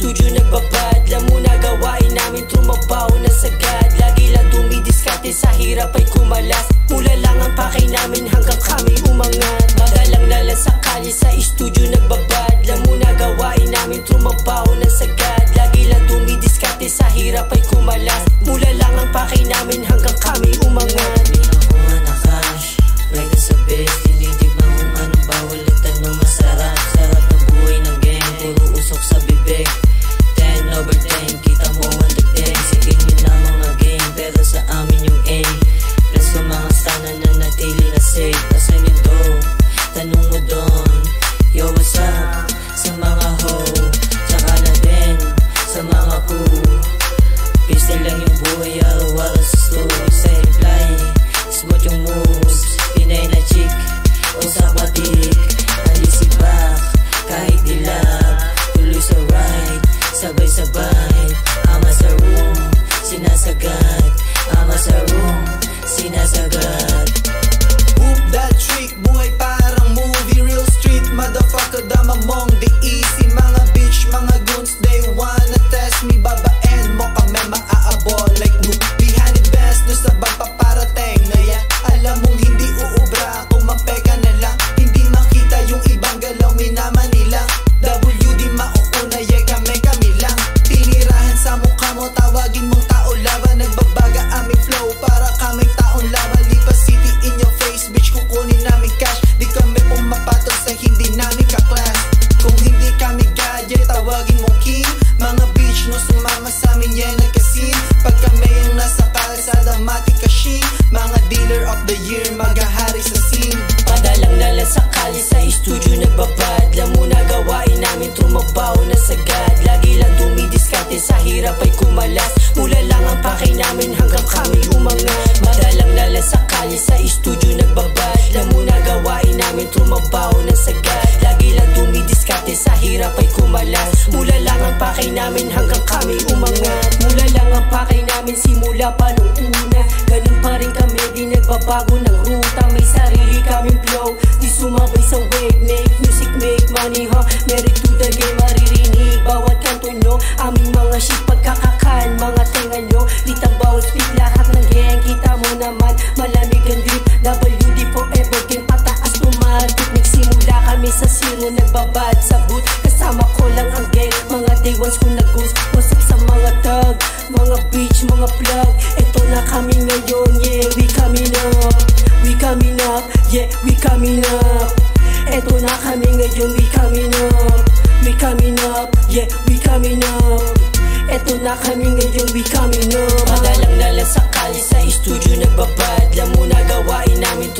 studio nagbabad. Alam mo na gawain namin trumabaho na sagad. Lagi lang dumidiskarte sa hirap ay kumalas. Mula lang ang pakay namin hanggang kami umangat. Madalang nalang sa kalye sa studio nagbabad. Alam mo na gawain namin trumabaho na sagad. Lagi lang dumidiskarte sa hirap ay kumalas. Mula lang ang pakay namin hanggang kami umangat. Nakuha na cash, right na sa base. Tinitipan kung anong bawal at anong masarap. Sarap ng buhay ng gang, puro usok sa bibig. 10/10, kita mo ang dating. Sa inyo na mga game, pero sa amin yung A. Plus yung mga sana na natili na safe. Asan yung dough? Tanong mo doon. Yo, what's up? Sa mga ho, tsaka na din sa mga cool. Pistol lang yung buhay, araw-araw sa story. Sa imply, smooth yung moves. Pinay na chick, o sa batik. Alisi back, kahit dilap. Tuloy sa ride, sabay-sabay. Ama sa room, sinasagad. Ama sa room, sinasagad. Whoop that trick, buhay parang movie. Real street, motherfucker, dumb among the easy. Mga bitch, mga goons, they wanna test me. Babaen mo kami maaabol like noob. Behind the best, doon sa bagpaparating na yan. Alam mong hindi uubra, kung mapeka na lang. Hindi makita yung ibang galaw, minaman nila. WD mauuna, yeah kami lang. Tinirahan sa mukha mo, tawagin mong tao laban. Nagbabaga aming flow, para kaming taong laban. Lipas city in your face, bitch, kukunin namin cash. Di kami pumapatol sa hindi namin kaklas. Kung hindi kami gadget, tawagin mong king. Mga bitch, no sumama sa amin, yan nagkasin. Pag kami yung nasa kalsada, mati kasing. Mga dealer of the year, maghahari sa scene. Padalang nalang sa kalye sa studio nagbabad. Alam mo na gawain namin trumabaho na sagad. Lagi lang dumidiskarte sa hirap ay kumalas. Mula lang ang pakay namin hanggang kami umangat. Madalang nalang sa kalye sa studio nagbabad. Alam mo na gawain namin trumabaho na sagad. Lagi lang dumidiskarte sa hirap ay kumalas. Mula lang ang pakay namin hanggang kami umangat. Mula lang ang pakay namin simula pa nung una. Ganun pa rin kami, di nagbabago ng ruta. May sarili kaming flow, di sumabay sa wave. Make music, make money, ha? Merit to the game, maririnig bawat kanto nyo. Aming mga shit pagkakakan, mga tenga nyo. Litang bawat speed, lahat ng gang. Kita mo naman, malamig ang drip. WD forever, game pataas tumatik. Nagsimula kami sa zero, nagbabad sa boot. Kasama ko lang ang gang, mga day ones kung nag-ghost. What's up sa mga thug, mga bitch, mga plug. Eto na kami ngayon, yeah, we coming up. We coming up, yeah, we coming up. Eto na kami ngayon, we coming up. We coming up, yeah, we coming up. Eto na kami ngayon, we coming up. Madalang nalang sa kalye sa studio nagbabad. Alam mo na gawain namin